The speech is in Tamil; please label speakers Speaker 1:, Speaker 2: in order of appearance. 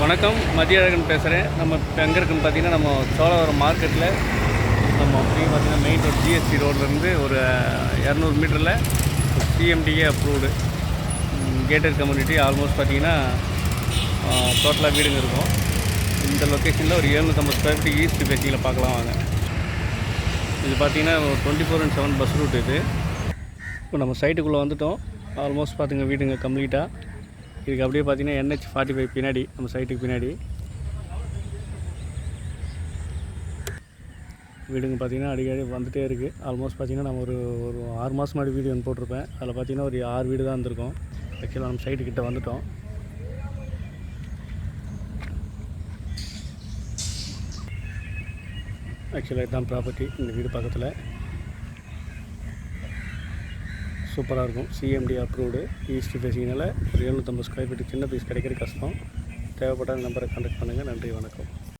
Speaker 1: வணக்கம், மதியழகன் பேசுகிறேன். நம்ம இப்போ எங்கே இருக்குன்னு பார்த்தீங்கன்னா, நம்ம சோழவரம் மார்க்கெட்டில் நம்ம அப்படியே பார்த்தீங்கன்னா மெயின் ரோட் ஜிஎஸ்டி ரோட்லேருந்து ஒரு 200 மீட்டரில் CMDA approved gated community. Almost பார்த்தீங்கன்னா டோட்டலாக வீடுங்க இருக்கும். இந்த லொக்கேஷனில் ஒரு 750 ஸ்கொயர் ஃபீட் ஈஸ்ட் ஃபேஸிங்கில் பார்க்கலாம் வாங்க. இது பார்த்தீங்கன்னா 24/7 பஸ் ரூட். இது இப்போ நம்ம சைட்டுக்குள்ளே வந்துவிட்டோம். ஆல்மோஸ்ட் பார்த்துங்க வீடுங்க கம்ப்ளீட்டாக. இதுக்கு அப்படியே பார்த்தீங்கன்னா NH-45 பின்னாடி, நம்ம சைட்டுக்கு பின்னாடி வீடுங்க பார்த்தீங்கன்னா அடிக்கடி வந்துகிட்டே இருக்குது. ஆல்மோஸ்ட் பார்த்தீங்கன்னா நம்ம ஒரு 6 மாதம் முன்னாடி வீடியோ ஒன்று போட்டிருப்பேன். அதில் பார்த்தீங்கன்னா ஒரு 6 வீடு தான் இருந்திருக்கும். ஆக்சுவலாக நம்ம சைட்டுக்கிட்ட வந்துவிட்டோம். ஆக்சுவலாக இதுதான் ப்ராப்பர்ட்டி. இந்த வீடு பக்கத்தில் சூப்பராக இருக்கும். சிஎம்டி அப்ரூவ்டு ஈஸ்ட் ஃபேஸிங்னால ஒரு 750 ஸ்கொயர் ஃபீட் சின்ன பீஸ் கிடைக்கிறது கஷ்டம். தேவைப்பட்ட நம்பரை கான்டாக்ட் பண்ணுங்கள். நன்றி, வணக்கம்.